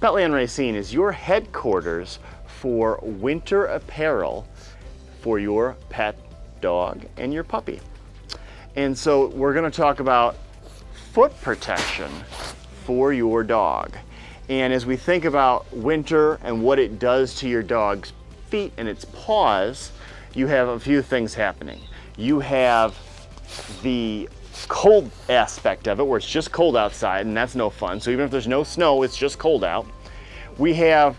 Petland Racine is your headquarters for winter apparel for your pet dog and your puppy. And so we're going to talk about foot protection for your dog. And as we think about winter and what it does to your dog's feet and its paws, you have a few things happening. You have the cold aspect of it, where it's just cold outside, and that's no fun. So even if there's no snow, it's just cold out. We have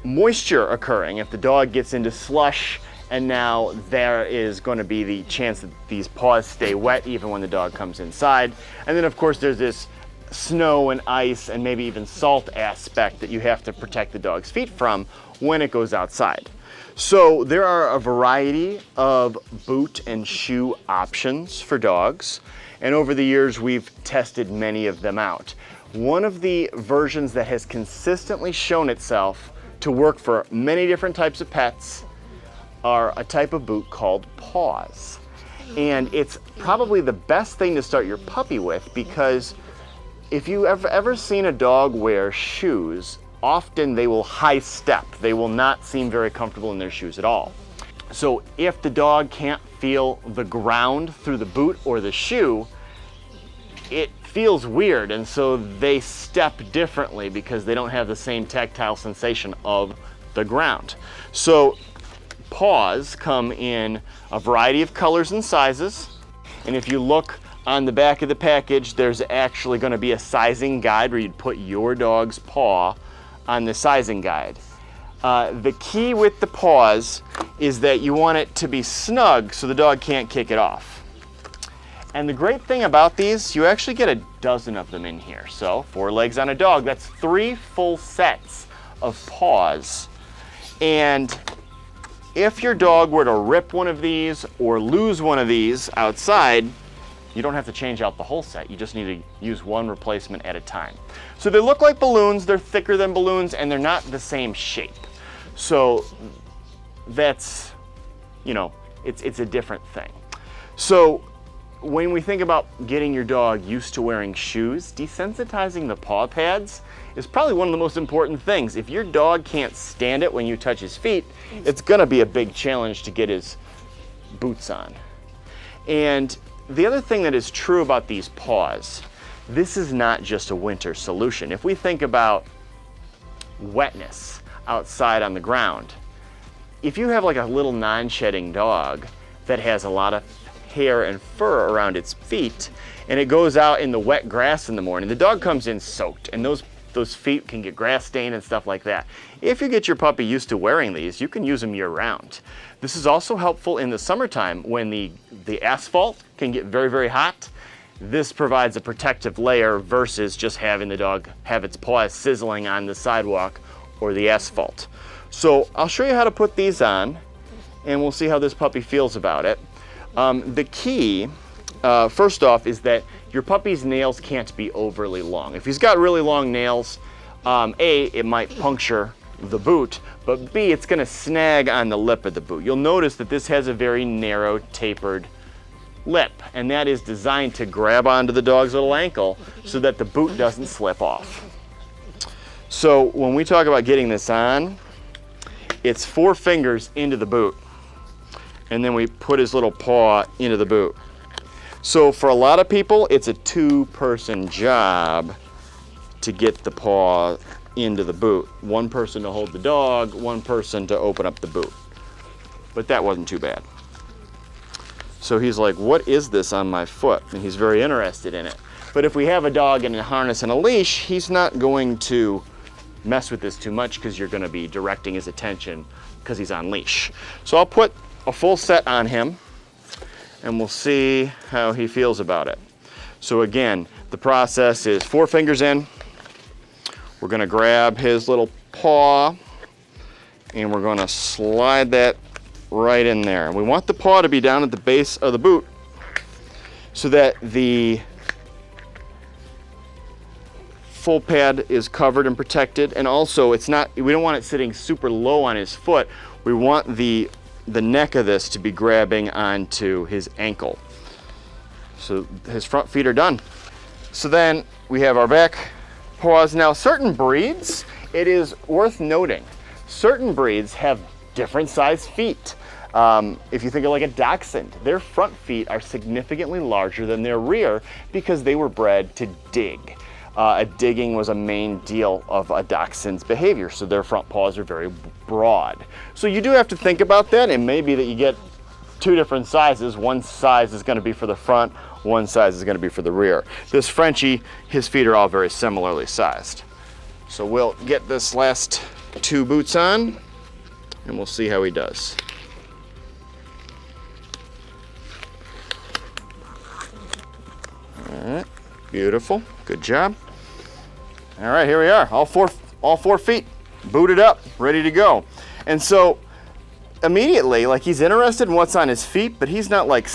moisture occurring if the dog gets into slush, and now there is going to be the chance that these paws stay wet even when the dog comes inside. And then of course there's this snow and ice and maybe even salt aspect that you have to protect the dog's feet from when it goes outside. So there are a variety of boot and shoe options for dogs, and over the years we've tested many of them out. One of the versions that has consistently shown itself to work for many different types of pets are a type of boot called PAWS. And it's probably the best thing to start your puppy with, because if you have ever seen a dog wear shoes, often they will high step. They will not seem very comfortable in their shoes at all. So if the dog can't feel the ground through the boot or the shoe, it feels weird, and so they step differently because they don't have the same tactile sensation of the ground. So PAWS come in a variety of colors and sizes, and if you look on the back of the package, there's actually going to be a sizing guide where you'd put your dog's paw on the sizing guide. The key with the PAWS is that you want it to be snug so the dog can't kick it off. And the great thing about these, you actually get a dozen of them in here. So 4 legs on a dog, that's 3 full sets of PAWS. And if your dog were to rip one of these or lose one of these outside, you don't have to change out the whole set. You just need to use one replacement at a time. So they look like balloons, they're thicker than balloons, and they're not the same shape. So that's, you know, it's a different thing. So when we think about getting your dog used to wearing shoes, desensitizing the paw pads is probably one of the most important things. If your dog can't stand it when you touch his feet, it's gonna be a big challenge to get his boots on. And the other thing that is true about these PAWS, this is not just a winter solution. If we think about wetness outside on the ground, if you have like a little non-shedding dog that has a lot of hair and fur around its feet, and it goes out in the wet grass in the morning, the dog comes in soaked, and those feet can get grass stained and stuff like that. If you get your puppy used to wearing these, you can use them year round. This is also helpful in the summertime when the asphalt can get very, very hot. This provides a protective layer versus just having the dog have its paws sizzling on the sidewalk or the asphalt. So I'll show you how to put these on, and we'll see how this puppy feels about it. The key, first off, is that your puppy's nails can't be overly long. If he's got really long nails, A, it might puncture the boot, but B, it's going to snag on the lip of the boot. You'll notice that this has a very narrow, tapered lip, and that is designed to grab onto the dog's little ankle so that the boot doesn't slip off. So when we talk about getting this on, it's 4 fingers into the boot, and then we put his little paw into the boot. So for a lot of people, it's a 2-person job to get the paw into the boot. 1 person to hold the dog, 1 person to open up the boot. But that wasn't too bad. So he's like, what is this on my foot? And he's very interested in it. But if we have a dog in a harness and a leash, he's not going to mess with this too much because you're going to be directing his attention because he's on leash. So I'll put a full set on him, and we'll see how he feels about it. So again, the process is 4 fingers in. We're going to grab his little paw, and we're going to slide that right in there. And we want the paw to be down at the base of the boot so that the full pad is covered and protected, and also we don't want it sitting super low on his foot. We want the neck of this to be grabbing onto his ankle. So his front feet are done. So then we have our back paws. Now certain breeds, it is worth noting, certain breeds have different size feet. If you think of like a dachshund, their front feet are significantly larger than their rear because they were bred to dig. Digging was a main deal of a dachshund's behavior, so their front paws are very broad. So you do have to think about that. It may be that you get two different sizes. One size is going to be for the front, one size is going to be for the rear. This Frenchie, his feet are all very similarly sized. So we'll get this last two boots on and we'll see how he does. All right, beautiful, good job. All right, here we are, all four feet booted up, ready to go. And so immediately, like, he's interested in what's on his feet, but he's not like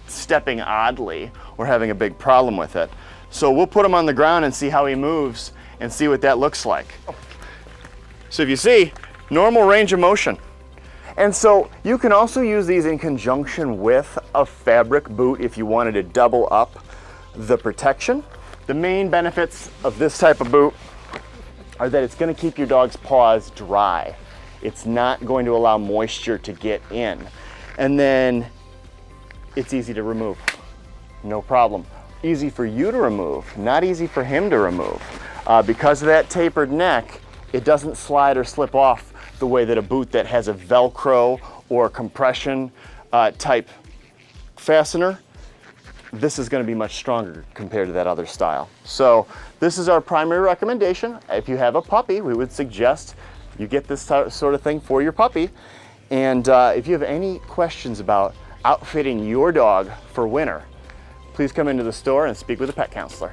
stepping oddly or having a big problem with it. So we'll put him on the ground and see how he moves and see what that looks like. So if you see, normal range of motion. And so you can also use these in conjunction with a fabric boot if you wanted to double up the protection. The main benefits of this type of boot are that it's going to keep your dog's paws dry. It's not going to allow moisture to get in. And then it's easy to remove. No problem. Easy for you to remove, not easy for him to remove. Because of that tapered neck, it doesn't slide or slip off the way that a boot that has a Velcro or compression type fastener, this is going to be much stronger compared to that other style. So this is our primary recommendation. If you have a puppy, we would suggest you get this sort of thing for your puppy. And if you have any questions about outfitting your dog for winter, please come into the store and speak with a pet counselor.